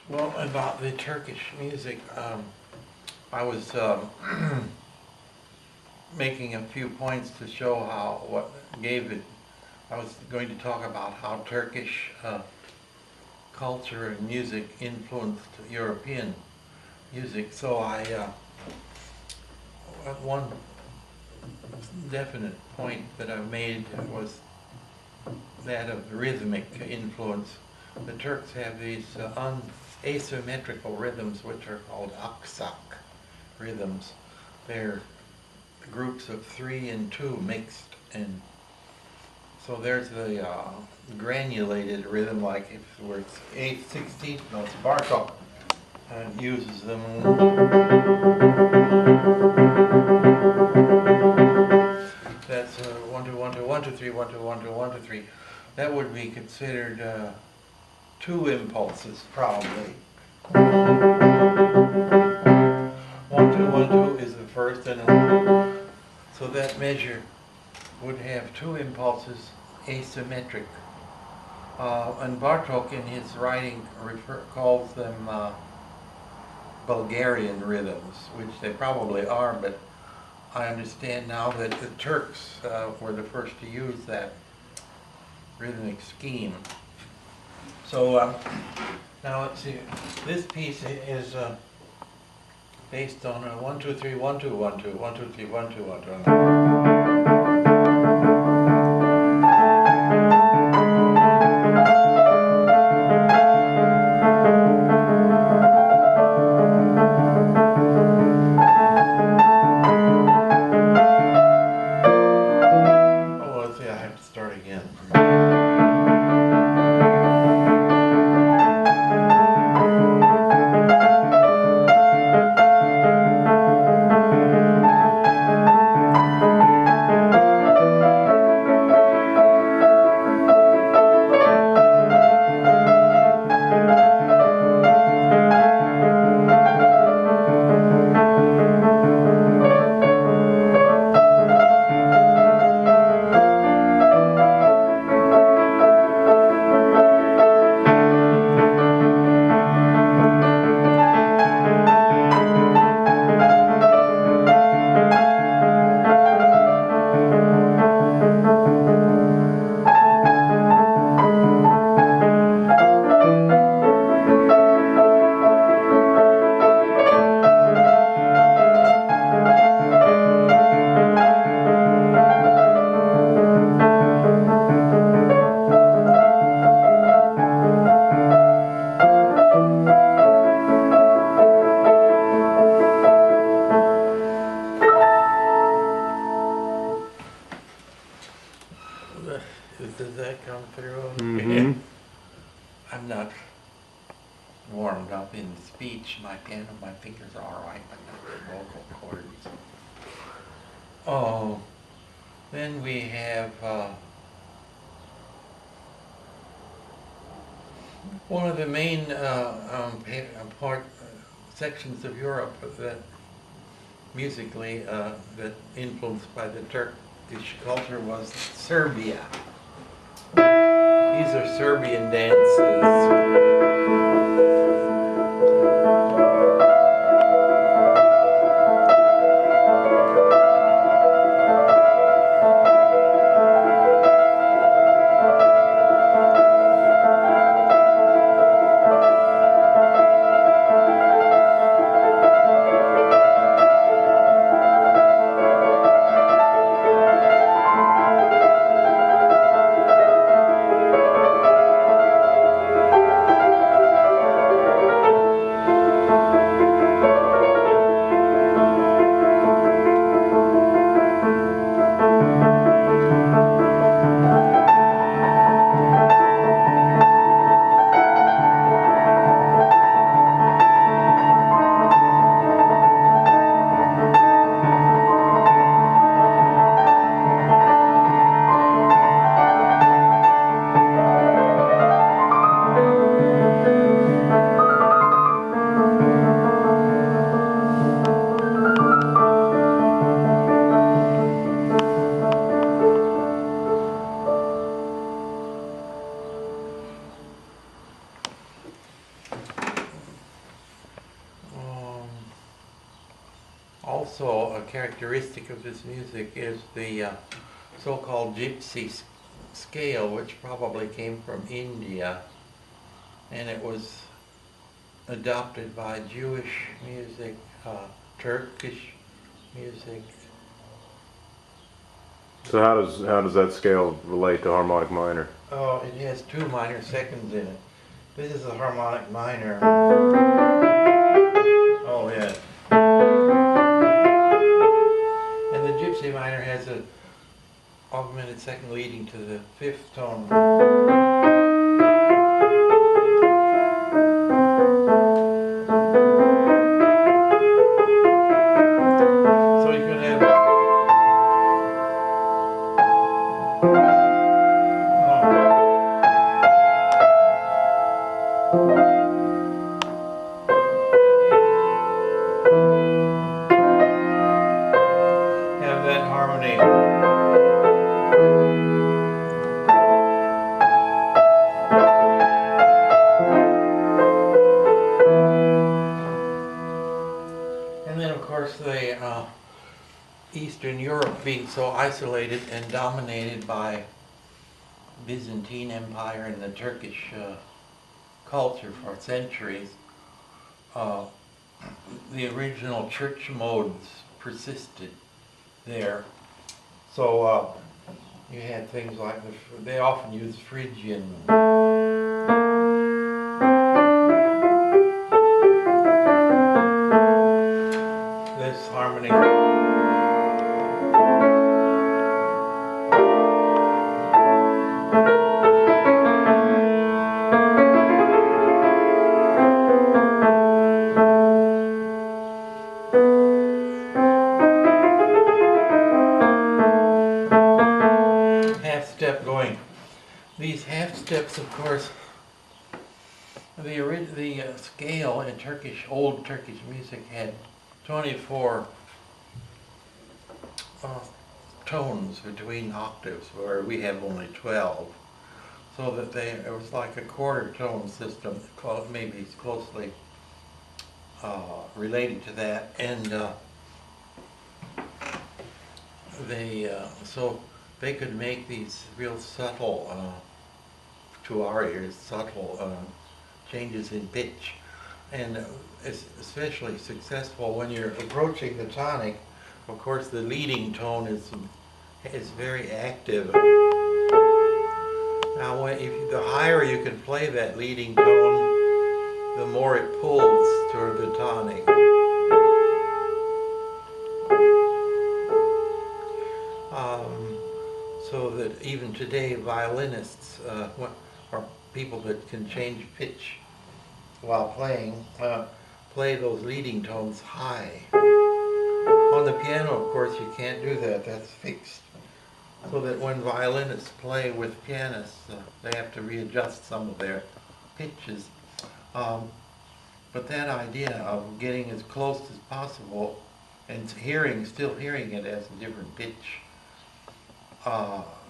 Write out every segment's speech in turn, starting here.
Well, about the Turkish music, I was making a few points to show how what gave it. I was going to talk about how Turkish culture and music influenced European music. So one definite point that I made was that of rhythmic influence. The Turks have these asymmetrical rhythms which are called aksak rhythms. They're groups of 3 and 2 mixed, and so there's the granulated rhythm, like if where it's 8th, 16th notes. Bartok uses them. That's 1 2 1 2 1 2 3 1 2 1 2 1 2 3. That would be considered 2 impulses, probably. 1 2 1 2 is the first, and so that measure would have 2 impulses, asymmetric. And Bartok in his writing calls them Bulgarian rhythms, which they probably are, but I understand now that the Turks were the first to use that rhythmic scheme. So now let's see, this piece is based on 1 2 3 1 2 1 2 1 2 3 1 2 1 2. Oh, let's see, I have to start again. Does that come through? Mm-hmm. I'm not warmed up in speech. My fingers are all right, but not the vocal cords. Oh, then we have one of the main sections of Europe that musically that influenced by the Turkish culture was Serbia. These are Serbian dances. characteristic of this music is the so-called gypsy scale, which probably came from India, and it was adopted by Jewish music, Turkish music. So how does that scale relate to harmonic minor? Oh, it has 2 minor seconds in it. This is a harmonic minor. Oh, yeah. And the gypsy minor has an augmented second leading to the 5th tone. So you can have that harmony. And then of course the Eastern Europe being so isolated and dominated by Byzantine Empire and the Turkish culture for centuries, the original church modes persisted there. So you had things like they often used Phrygian. This harmony. Half-step going. These half steps, of course, the scale in old Turkish music had 24 tones between octaves, where we have only 12. So that it was like a quarter tone system, maybe closely related to that, and so they could make these real subtle, to our ears, subtle changes in pitch, and it's especially successful when you're approaching the tonic. Of course, the leading tone is very active. Now, the higher you can play that leading tone, the more it pulls toward the tonic. So that even today, violinists, or people that can change pitch while playing, play those leading tones high. On the piano, of course, you can't do that. That's fixed. So that when violinists play with pianists, they have to readjust some of their pitches. But that idea of getting as close as possible and still hearing it as a different pitch,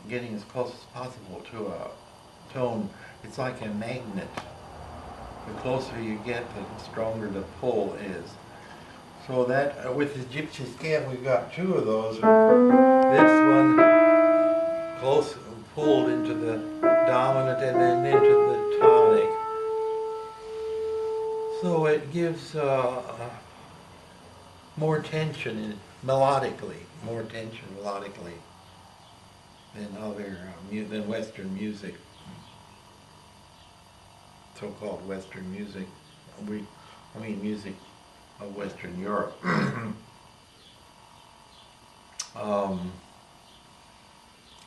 getting as close as possible to a tone, it's like a magnet. The closer you get, the stronger the pull is. So that, with the gypsy scale, we've got 2 of those. This one close, pulled into the dominant and then into the tonic. So it gives more tension melodically than Western music, so-called Western music. I mean music of Western Europe.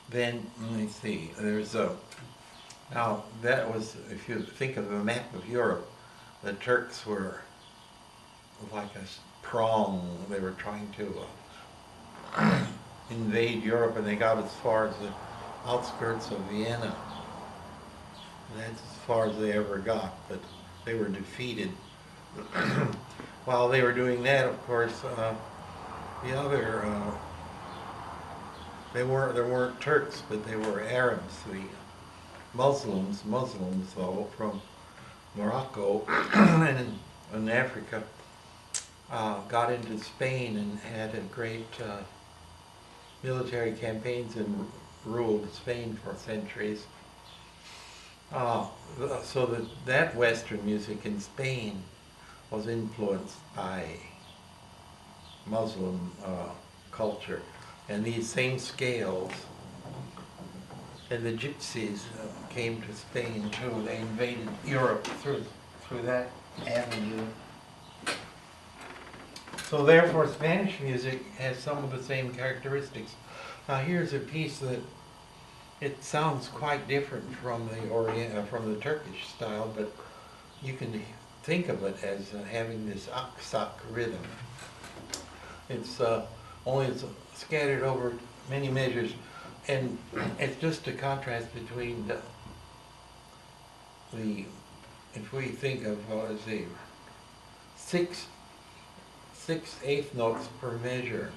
Then, let me see, now that was, if you think of a map of Europe, the Turks were like a prong. They were trying to invade Europe, and they got as far as the outskirts of Vienna. That's as far as they ever got, but they were defeated. While they were doing that, of course, the other, there weren't Turks, but they were Arabs, the Muslims though, from Morocco and in Africa, got into Spain and had a great military campaigns and ruled Spain for centuries. So that Western music in Spain was influenced by Muslim culture, and these same scales. And the Gypsies came to Spain too. They invaded Europe through that avenue. So therefore, Spanish music has some of the same characteristics. Now here's a piece that it sounds quite different from the Turkish style, but you can think of it as having this aksak rhythm. It's it's scattered over many measures, and it's just a contrast between if we think of say 6/8 notes per measure,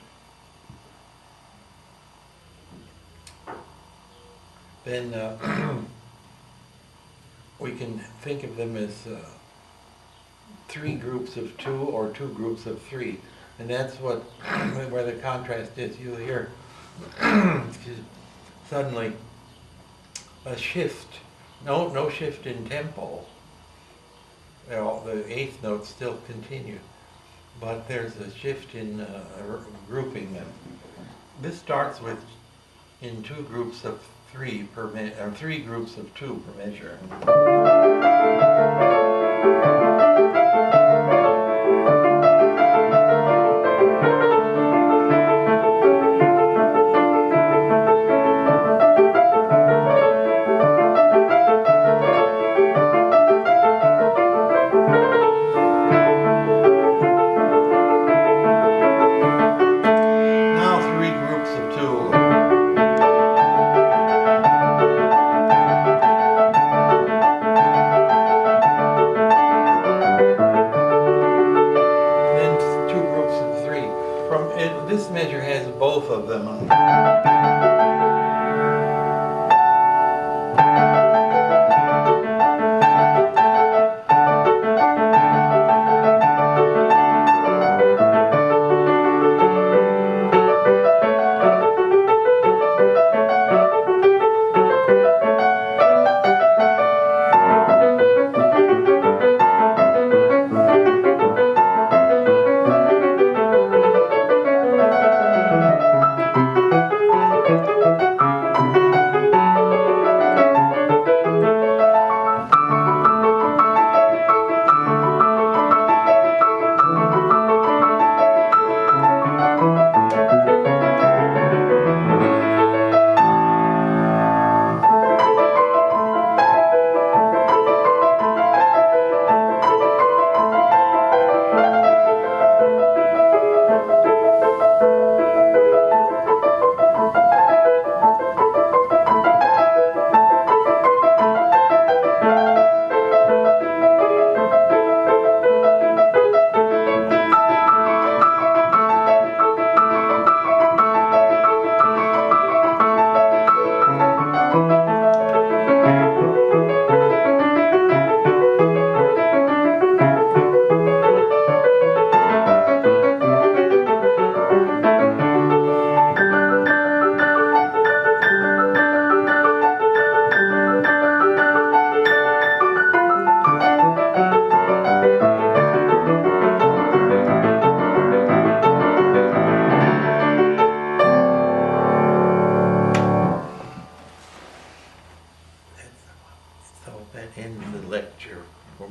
then we can think of them as 3 groups of 2 or 2 groups of 3. And that's where the contrast is. You'll hear suddenly a shift, no shift in tempo. The 8th notes still continue, but there's a shift in grouping them. This starts with in 2 groups of 3 or 3 groups of 2 per measure. This measure has both of them on it.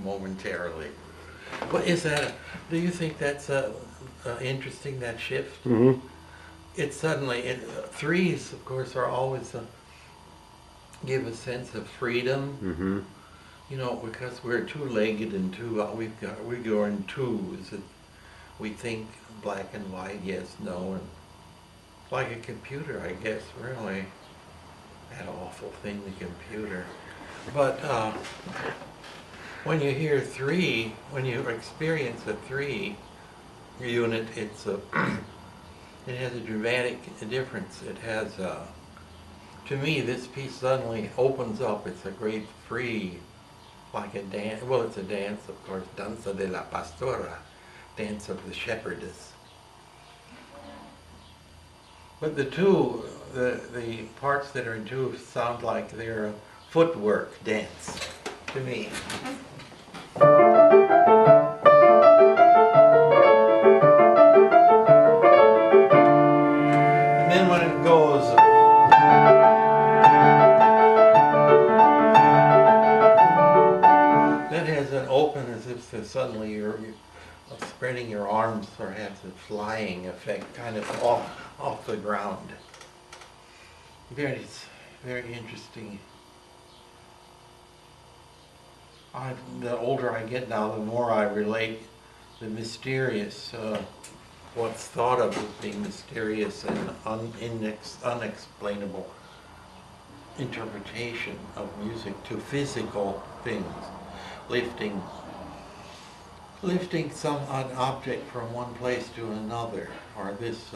Momentarily. What is that? Do you think that's interesting, that shift? Mm-hmm. It's suddenly, threes, of course, are always give a sense of freedom. Mm-hmm. You know, because we're two-legged and we go in twos. We think black and white, yes, no, and like a computer, I guess, really. That awful thing, the computer. But when you hear 3, when you experience a 3 unit, it has a dramatic difference. It has, to me, this piece suddenly opens up. It's a great free, like a dance. Well, it's a dance, of course, danza de la pastora, Dance of the Shepherdess. But the parts that are in two sound like they're a footwork dance to me. And then when it goes, that has an open as if suddenly you're spreading your arms, or has a flying effect, kind of off the ground. Very, very interesting. The older I get now, the more I relate the mysterious, what's thought of as being mysterious and unexplainable interpretation of music to physical things, lifting an object from one place to another, or this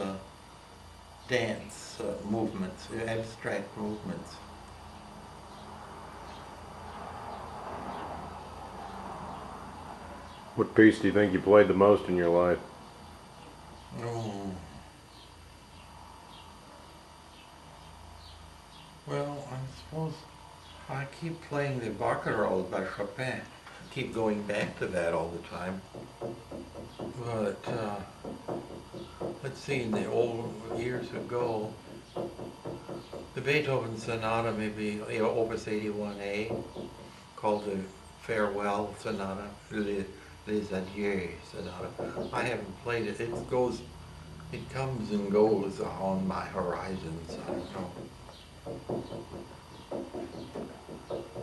dance movements, abstract movements. What piece do you think you played the most in your life? Oh. Well, I suppose I keep playing the Barcarolle by Chopin. I keep going back to that all the time. But let's see, in the old years ago, the Beethoven Sonata, maybe Opus 81A, called the Farewell Sonata, Les Adieux Sonata. I haven't played it. It comes and goes on my horizons. I don't know.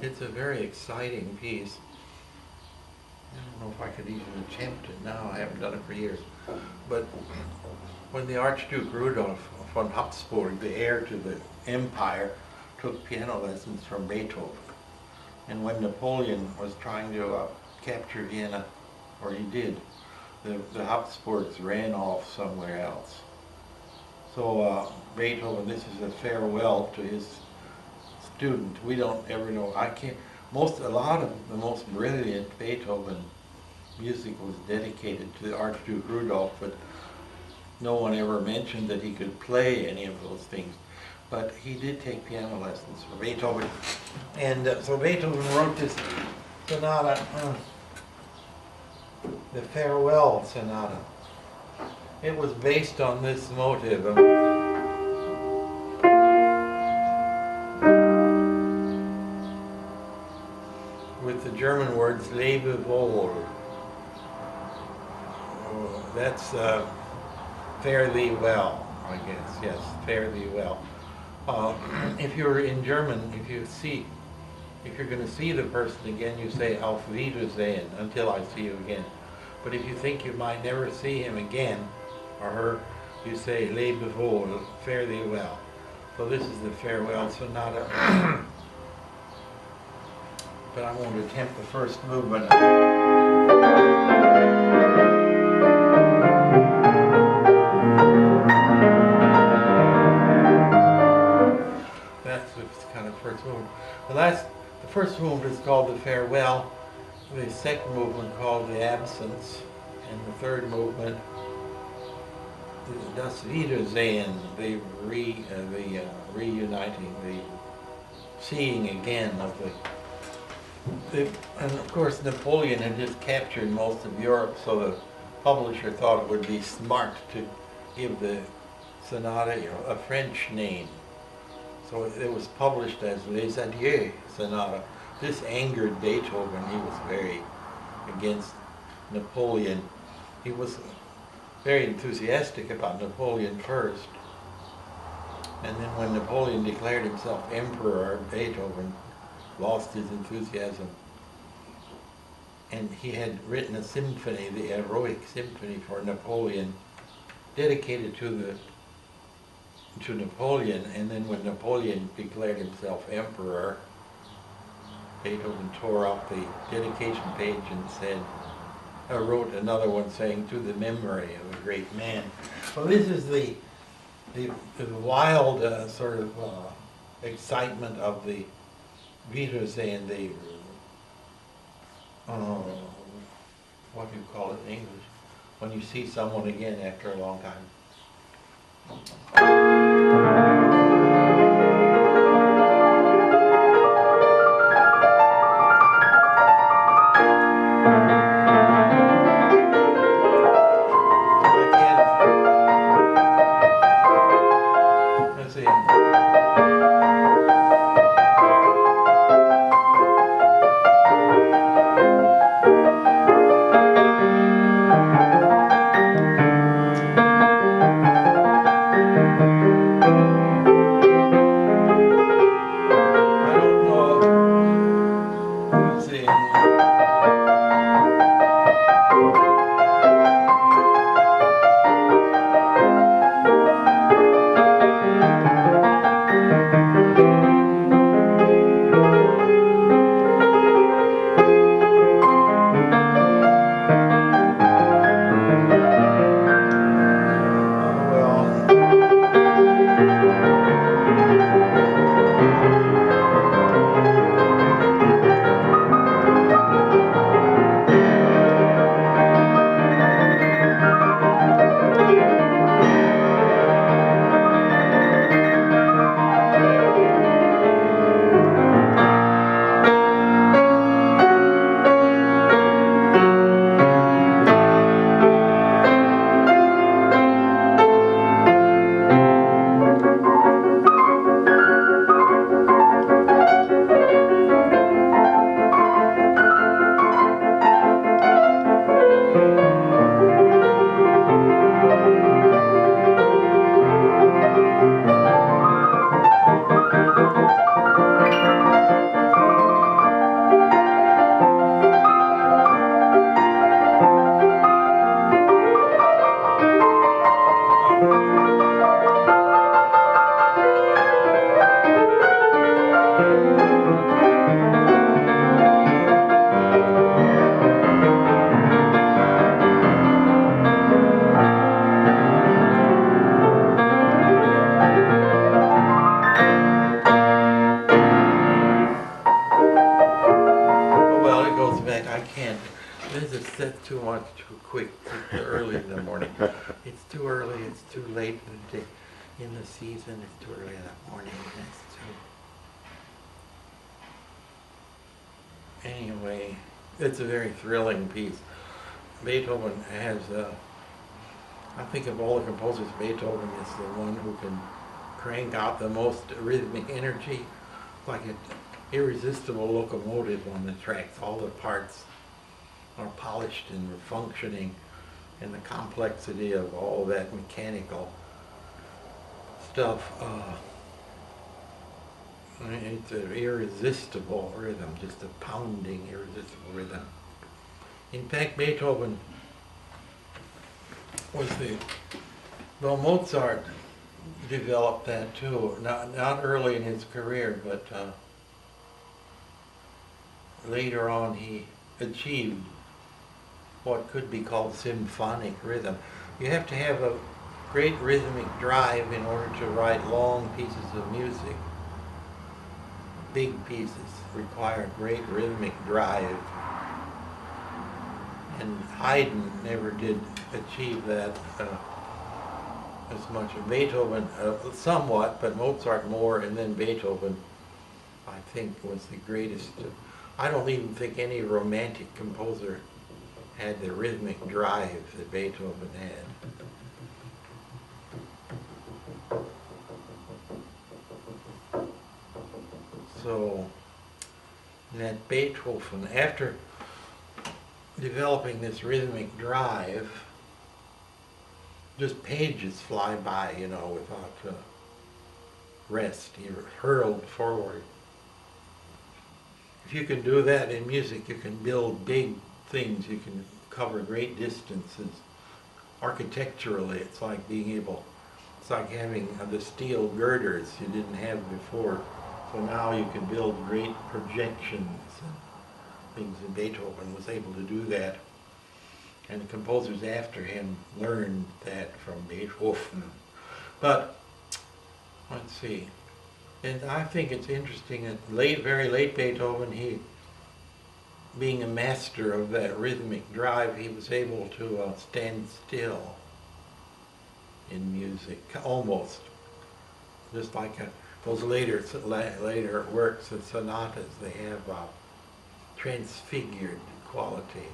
It's a very exciting piece. I don't know if I could even attempt it now. I haven't done it for years. But when the Archduke Rudolf von Habsburg, the heir to the empire, took piano lessons from Beethoven, and when Napoleon was trying to capture Vienna, or he did, the Habsburgs ran off somewhere else. So Beethoven, this is a farewell to his student. We don't ever know. A lot of the most brilliant Beethoven music was dedicated to the Archduke Rudolf, but no one ever mentioned that he could play any of those things. But he did take piano lessons from Beethoven. And so Beethoven wrote this sonata, the Farewell Sonata. It was based on this motive of with the German words Lebe wohl. That's fare thee well, I guess. Yes, fare thee well. If you're in German, if you're going to see the person again, you say Auf Wiedersehen, until I see you again. But if you think you might never see him again, or her, you say Lebe wohl, fare thee well. So this is the Farewell Sonata. But I won't attempt the first movement. That's the kind of first movement. The first movement is called the Farewell. The second movement called the Absence, and the third movement, Das Wiedersehen, the reuniting, the seeing again of and of course Napoleon had just captured most of Europe, so the publisher thought it would be smart to give the sonata a French name. So it was published as Les Adieux Sonata. This angered Beethoven. He was very against Napoleon. He was very enthusiastic about Napoleon first. And then when Napoleon declared himself emperor, Beethoven lost his enthusiasm. And he had written a symphony, the heroic symphony for Napoleon, dedicated to Napoleon. And then when Napoleon declared himself emperor, Beethoven tore up the dedication page and wrote another one saying, to the memory of a great man. Well, this is the wild sort of excitement of the Wiedersehen, what do you call it in English? when you see someone again after a long time. Let's see. That's too much, too quick, too early in the morning. It's too early, it's too late in the day, in the season, it's too early in the morning. Anyway, it's a very thrilling piece. Beethoven has, I think of all the composers, Beethoven is the one who can crank out the most rhythmic energy, like an irresistible locomotive on the tracks. All the parts are polished and functioning, and the complexity of all that mechanical stuff. It's an irresistible rhythm, just a pounding, irresistible rhythm. In fact, Beethoven was though Mozart developed that too, not early in his career, but later on he achieved what could be called symphonic rhythm. You have to have a great rhythmic drive in order to write long pieces of music. Big pieces require great rhythmic drive. And Haydn never did achieve that as much. Beethoven somewhat, but Mozart more, and then Beethoven, I think, was the greatest. I don't even think any romantic composer had the rhythmic drive that Beethoven had. So, that Beethoven, after developing this rhythmic drive, just pages fly by, you know, without rest. You're hurled forward. If you can do that in music, you can build big things. You can cover great distances. Architecturally, it's like it's like having the steel girders you didn't have before. So now you can build great projections and things, and Beethoven was able to do that. And the composers after him learned that from Beethoven. But, let's see. And I think it's interesting that very late Beethoven, he being a master of that rhythmic drive, he was able to stand still in music, almost. Just like those later works, the sonatas, they have transfigured quality,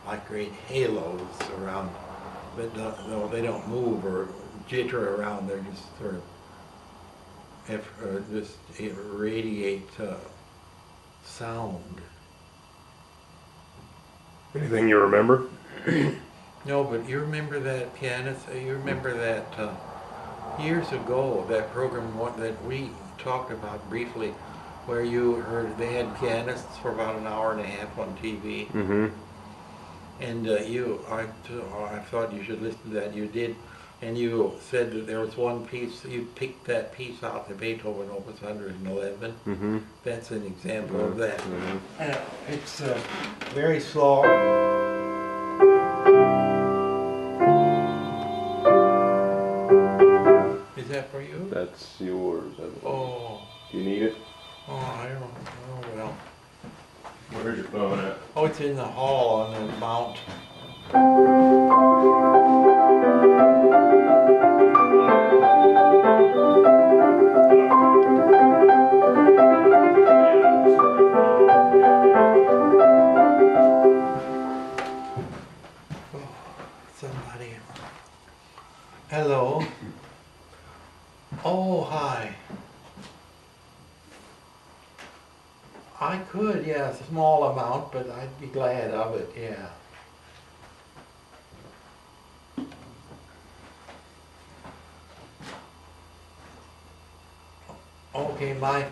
like great halos around, but no, they don't move or jitter around, they're just sort of just radiate sound. Anything you remember? No, but you remember that pianist, you remember that years ago, that program that we talked about briefly, where you heard they had pianists for about an hour and a half on TV. Mm-hmm. And I thought you should listen to that. You did, and you said that there was one piece, you picked that piece out, the Beethoven Opus 111. Mm-hmm. That's an example of that. Mm-hmm. It's very slow. Is that for you? That's yours, I believe. Oh. Do you need it? Oh, I don't know. Well. Where's your phone at? Oh, it's in the hall on the mount. Oh, somebody. Hello. Oh, hi. I could, yeah, it's a small amount, but I'd be glad of it, yeah. Okay, my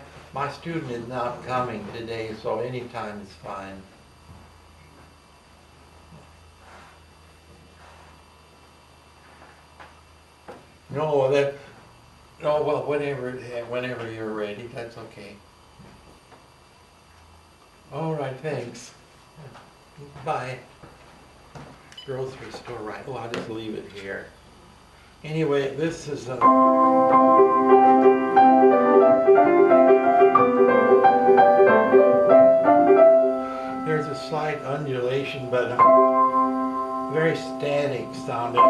student is not coming today, so anytime is fine. No, well, whenever you're ready, that's okay. All right, thanks. Bye. Grocery store, right? Oh, I'll just leave it here. Anyway, this is there's a slight undulation, but very static sounding.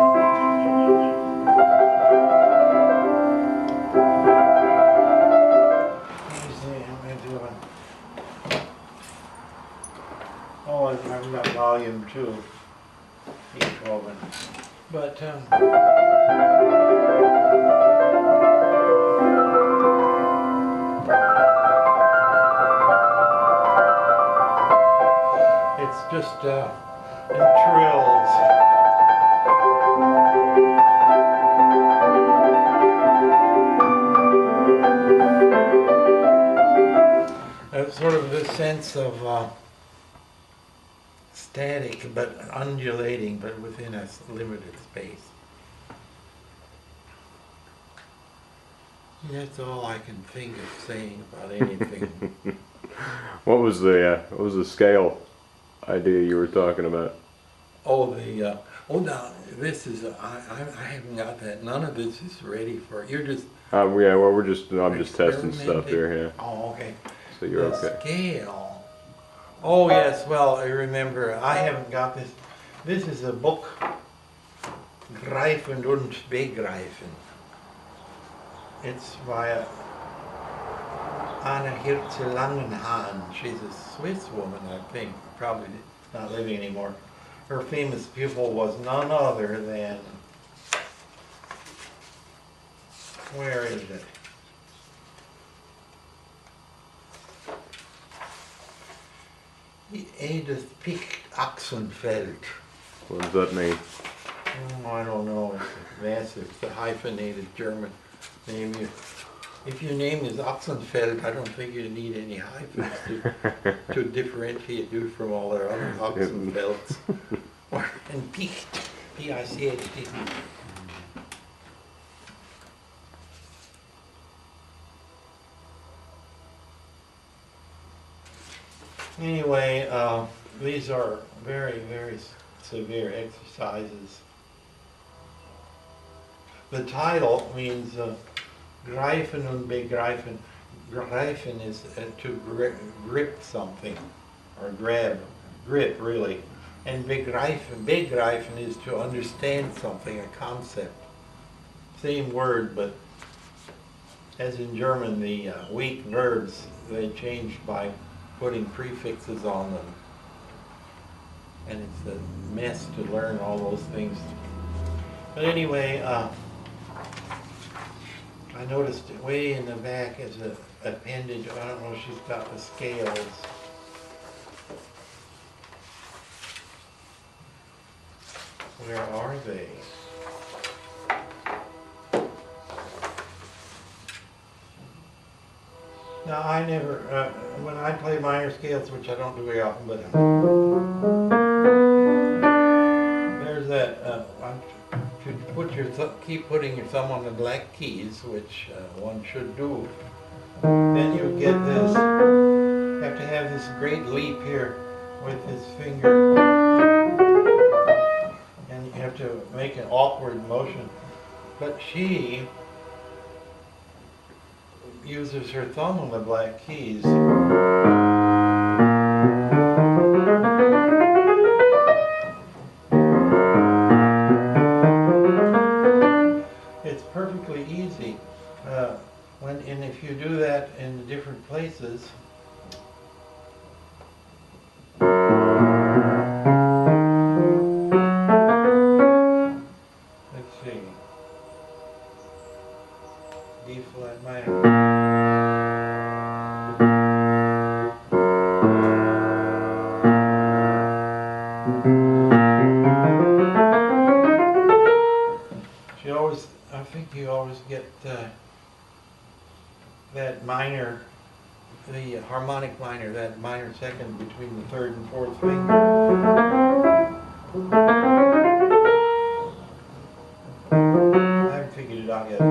Oh, I've got volume 2, Beethoven. But it's just in trills. Sort of this sense of static but undulating, but within a limited space. That's all I can think of saying about anything. What was the scale idea you were talking about? Oh, now this is I haven't got that. None of this is ready for you're just. Yeah, well, I'm just testing stuff here. Yeah. Oh, okay. So you're The okay. scale. Oh yes, well I remember. I haven't got this. This is a book, Greifen und Begreifen. It's by Anna Hirze-Langenhahn. She's a Swiss woman, I think. Probably not living anymore. Her famous pupil was none other than, where is it? Edith Picht-Axenfeld. What does that mean? Oh, I don't know. It's massive. It's a hyphenated German name. If your name is Axenfeld, I don't think you need any hyphens to differentiate you from all their other Axenfelds. And Picht, P-I-C-H-T. Anyway, these are very, very severe exercises. The title means Greifen und Begreifen. Greifen is to grip something. or grip really. And begreifen is to understand something, a concept. Same word, but as in German, the weak verbs, they changed by putting prefixes on them. And it's a mess to learn all those things. But anyway, I noticed way in the back is an appendage. I don't know if she's got the scales. Where are they? Now I never, when I play minor scales, which I don't do very often, but there's that, if you put keep putting your thumb on the black keys, which one should do, then you get this, you have to have this great leap here with this finger, and you have to make an awkward motion. But she uses her thumb on the black keys. It's perfectly easy. And if you do that in different places, let's see, D flat minor. I think you always get that minor, the harmonic minor, that minor second between the third and fourth finger. I haven't figured it out yet.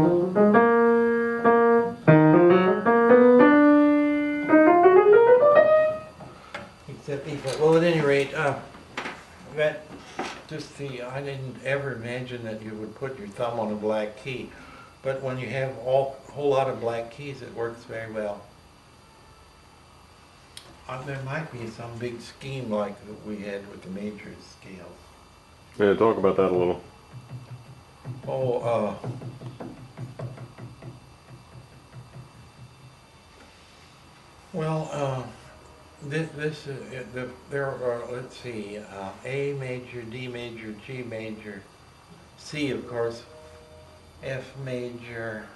Except E flat. Well, at any rate, that just I didn't ever imagine that you would put your thumb on a black key, but when you have a whole lot of black keys, it works very well. There might be some big scheme like that we had with the major scales. Yeah, talk about that a little. Oh, well, there are, let's see, A major, D major, G major, C of course, F major.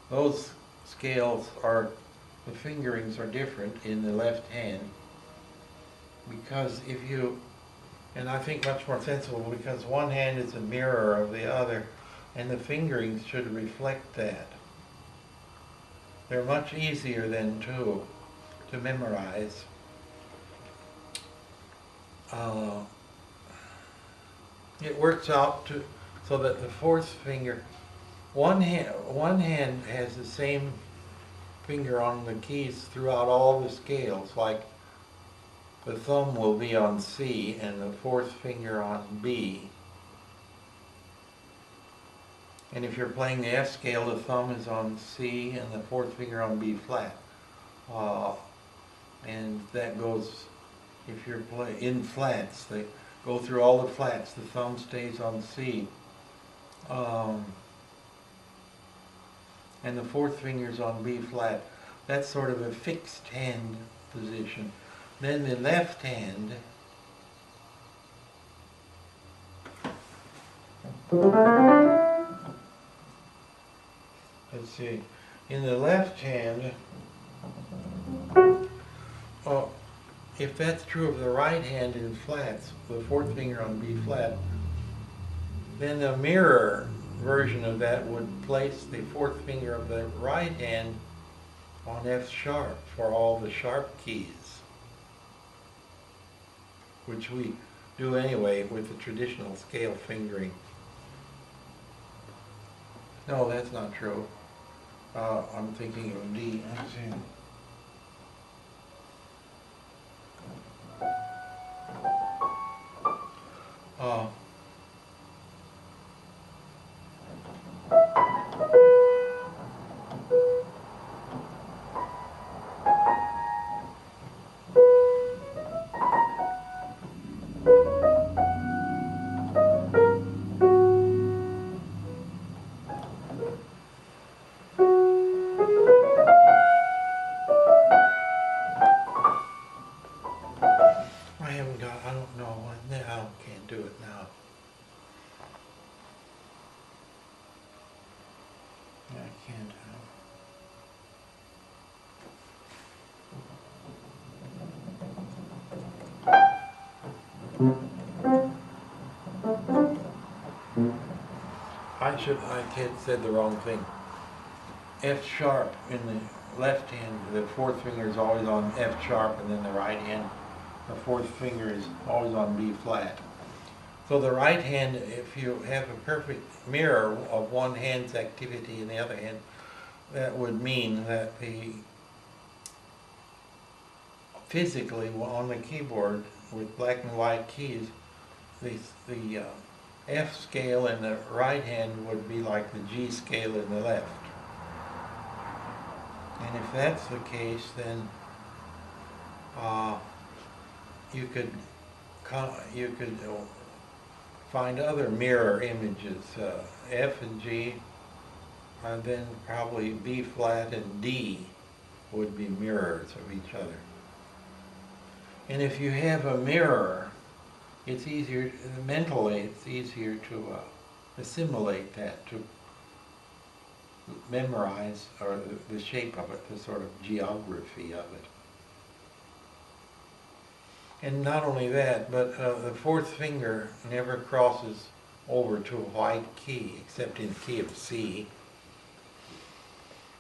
Those scales are, the fingerings are different in the left hand, because if you, and I think much more sensible, because one hand is a mirror of the other, and the fingerings should reflect that. They're much easier than to memorize. It works out so that the fourth finger, one hand has the same finger on the keys throughout all the scales, like the thumb will be on C and the fourth finger on B. And if you're playing the F scale, the thumb is on C and the fourth finger on B flat. And that goes, if you're in flats, they go through all the flats, the thumb stays on C. And the fourth finger's on B flat. That's sort of a fixed hand position. Then the left hand, let's see, in the left hand, if that's true of the right hand in flats, the fourth finger on B flat, then the mirror version of that would place the fourth finger of the right hand on F sharp for all the sharp keys, which we do anyway with the traditional scale fingering. No, that's not true. I'm thinking of D. Let's see. can't. I said the wrong thing. F sharp in the left hand, the fourth finger is always on F sharp, and then the right hand, the fourth finger is always on B flat. So the right hand, if you have a perfect mirror of one hand's activity in the other hand, that would mean that the physically on the keyboard with black and white keys, the F scale in the right hand would be like the G scale in the left. And if that's the case, then you could find other mirror images, F and G, and then probably B flat and D would be mirrors of each other. And if you have a mirror, it's easier, mentally it's easier to assimilate that, to memorize or the shape of it, the sort of geography of it. And not only that, but the fourth finger never crosses over to a white key, except in the key of C.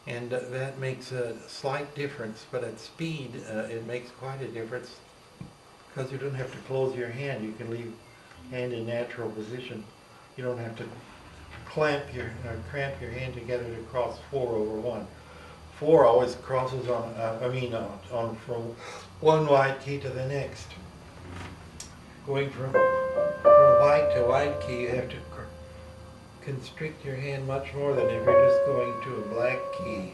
And that makes a slight difference, but at speed it makes quite a difference, because you don't have to close your hand. You can leave hand in natural position. You don't have to cramp your hand together to cross 4 over 1. 4 always crosses on from one white key to the next. Going from white to white key, you have to constrict your hand much more than if you're just going to a black key.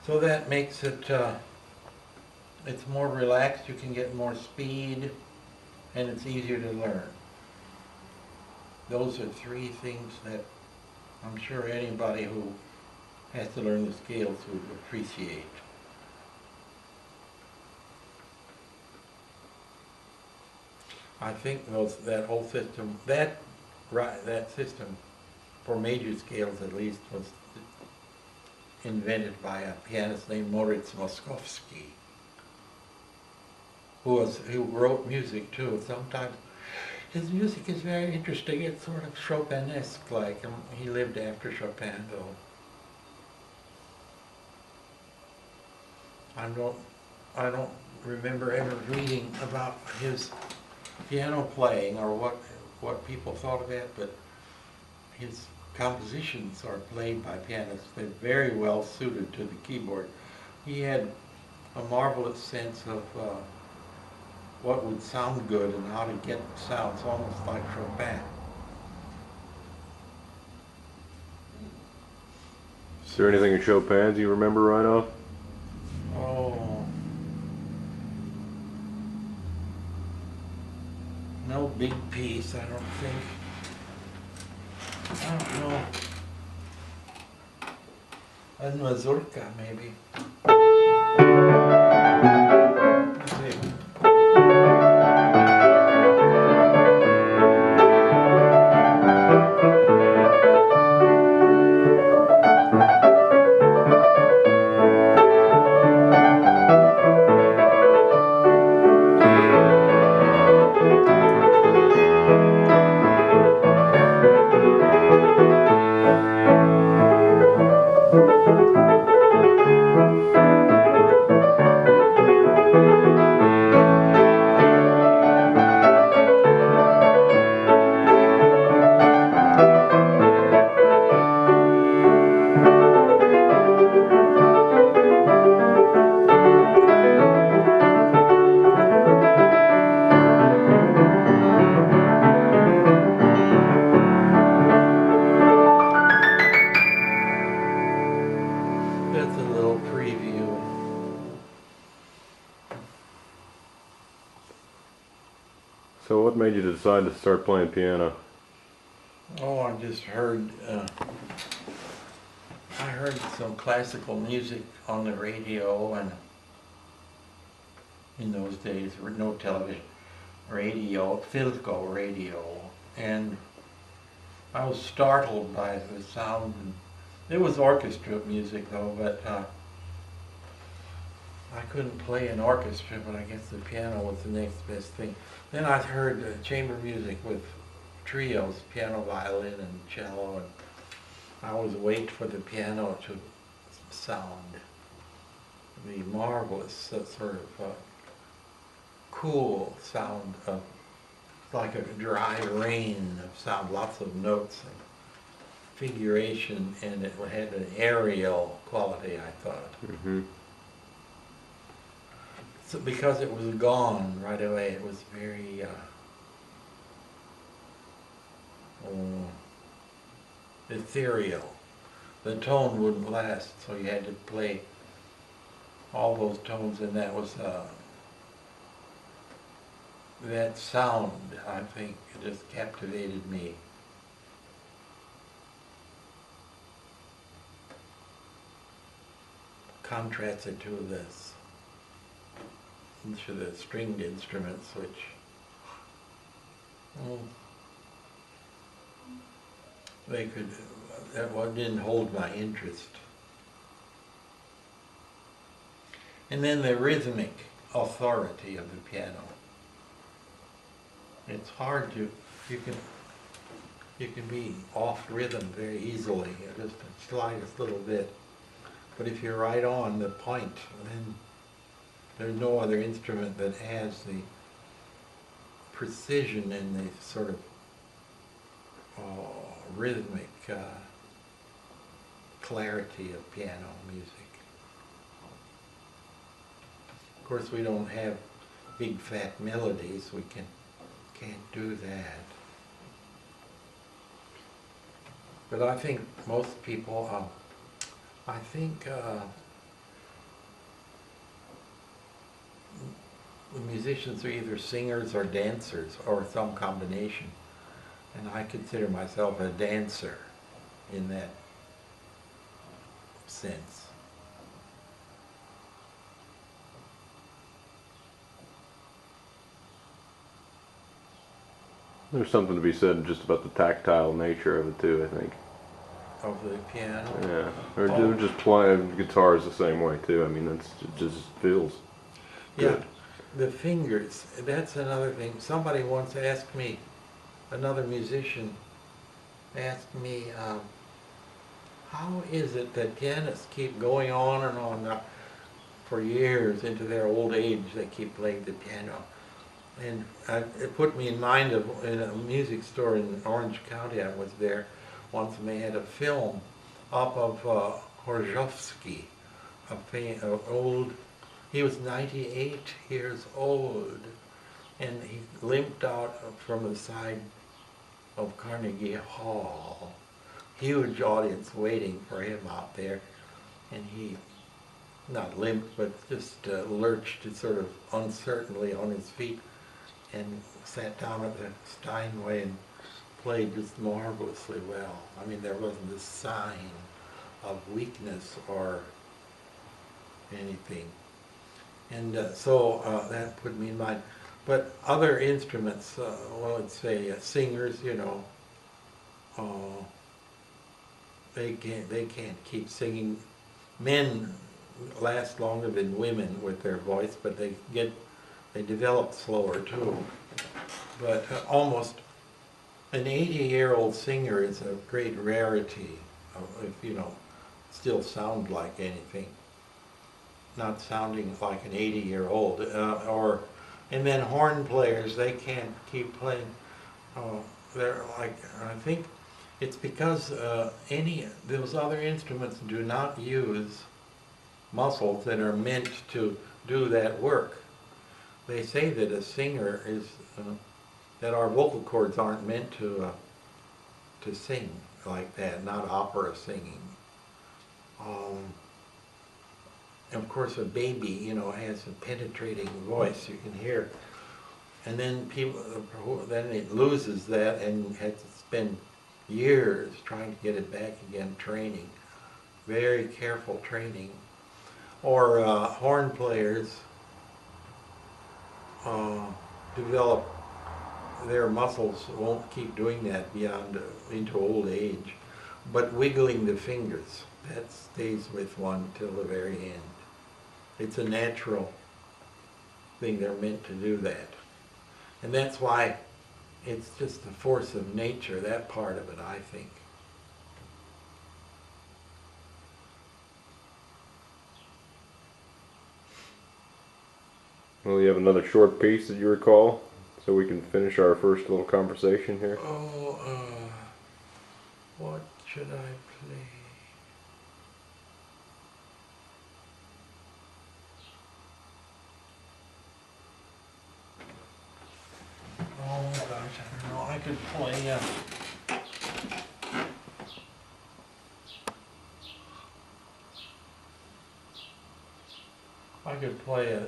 So that makes it, it's more relaxed, you can get more speed, and it's easier to learn. Those are 3 things that I'm sure anybody who has to learn the scales would appreciate. I think that whole system, that system for major scales at least, was invented by a pianist named Moritz Moszkowski, who wrote music too. Sometimes his music is very interesting. It's sort of Chopin-esque, like he lived after Chopin, though. I don't remember ever reading about his piano playing or what people thought of it, but his compositions are played by pianists. They're very well suited to the keyboard. He had a marvelous sense of what would sound good and how to get sounds almost like Chopin. Is there anything in Chopin's you remember right off? Oh, no big piece, I don't think. I don't know. A mazurka, maybe. Let's see. That's a little preview. So what made you decide to start playing piano? Oh, I just heard, I heard some classical music on the radio, and in those days. There were no television, radio, Philco radio, and I was startled by the sound. And it was orchestra music though, but I couldn't play an orchestra, but I guess the piano was the next best thing. Then I heard chamber music with trios, piano, violin, and cello, and I always wait for the piano to sound. The marvelous sort of cool sound of like a dry rain of sound, lots of notes and figuration, and it had an aerial quality, I thought. Mm-hmm. So because it was gone right away, it was very ethereal. The tone wouldn't last, so you had to play all those tones, and that was that sound, I think, just captivated me. Contrasted to this, to the stringed instruments, which they could, that one didn't hold my interest. And then the rhythmic authority of the piano. It's hard to, you can be off rhythm very easily, just the slightest little bit. But if you're right on the point, then there's no other instrument that has the precision and the sort of rhythmic clarity of piano music. Of course, we don't have big fat melodies. We can't do that. But I think most people, I think the musicians are either singers or dancers or some combination. And I consider myself a dancer in that sense. There's something to be said just about the tactile nature of it too, I think. Of the piano? Yeah, or just playing guitars the same way too. I mean, it just feels good. Yeah, the fingers, that's another thing. Somebody once asked me, another musician asked me, how is it that pianists keep going on and on for years into their old age, they keep playing the piano? And it put me in mind of in a music store in Orange County. I was there once, and they had a film up of Horzowski, he was 98 years old, and he limped out from the side of Carnegie Hall. Huge audience waiting for him out there, and he not limped, but just lurched sort of uncertainly on his feet, and sat down at the Steinway and played just marvelously well. I mean, there wasn't a sign of weakness or anything. And so that put me in mind. But other instruments, well, let's say singers, you know, they can't keep singing. Men last longer than women with their voice, but they develop slower too. But almost an 80-year-old singer is a great rarity, if you know, still sound like anything. Not sounding like an 80-year-old. And then horn players, they can't keep playing. They're like, I think it's because those other instruments do not use muscles that are meant to do that work. They say that a singer is, that our vocal cords aren't meant to sing like that, not opera singing. And of course, a baby, you know, has a penetrating voice you can hear, and then then it loses that and has to spend years trying to get it back again, training, very careful training. Or horn players, develop, their muscles won't keep doing that beyond into old age. But wiggling the fingers, that stays with one till the very end. It's a natural thing, they're meant to do that. And that's why it's just the force of nature, that part of it, I think. Well, you have another short piece that you recall, so we can finish our first little conversation here. Oh, what should I play? Oh gosh, I don't know. I could play. I could play a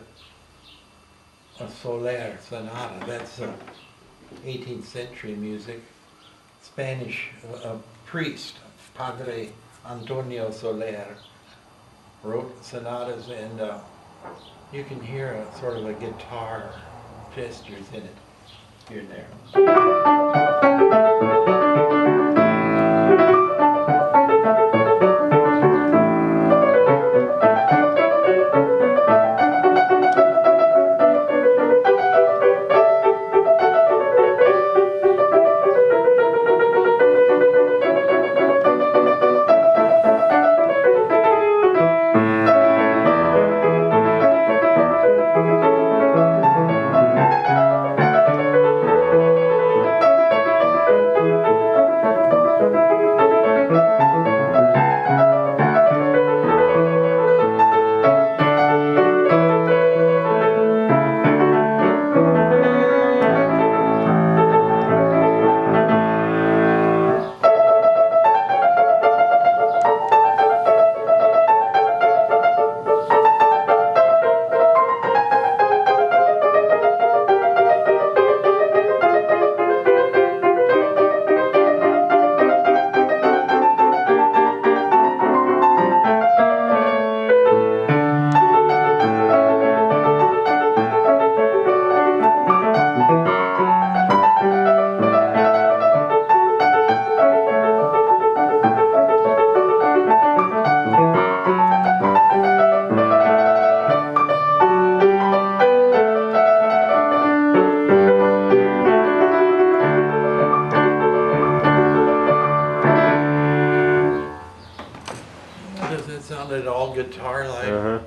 Soler sonata. That's 18th century music. Spanish priest, Padre Antonio Soler, wrote sonatas, and you can hear a sort of a guitar gestures in it here and there. Does that sound at all guitar-like? Uh-huh.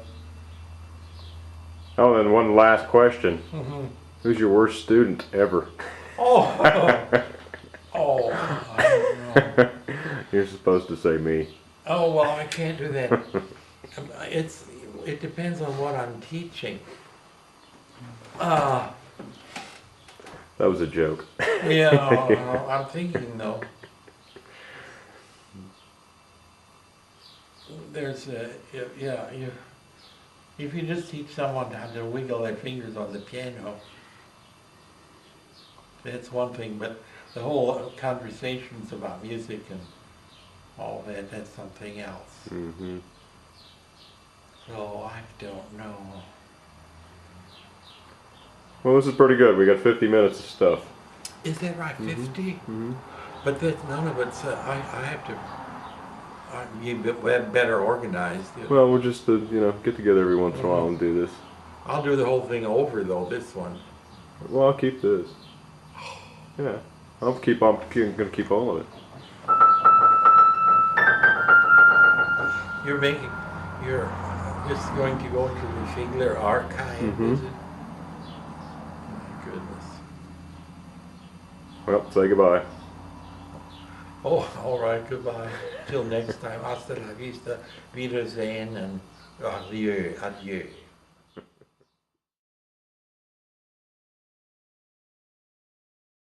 Oh, and one last question. Mm-hmm. Who's your worst student ever? Oh, oh, I don't know. You're supposed to say me. Oh, well, I can't do that. It depends on what I'm teaching. That was a joke. Yeah, I'm thinking though. There's if you just teach someone how to wiggle their fingers on the piano, that's one thing, but the whole conversations about music and all that, that's something else. Mm-hmm. So I don't know. Well, this is pretty good. We got 50 minutes of stuff. Is that right, 50? Mm-hmm. But that's none of it's, I have to be better organized. Well, we'll just get together every once in a while and do this. I'll do the whole thing over though, this one. Well, I'll keep this. Yeah, I'm gonna keep all of it. You're just going to go to the Figler archive, is it? My goodness. Well, say goodbye. Oh, all right, goodbye. Till next time. Hasta la vista, Wiedersehen, and adieu, adieu.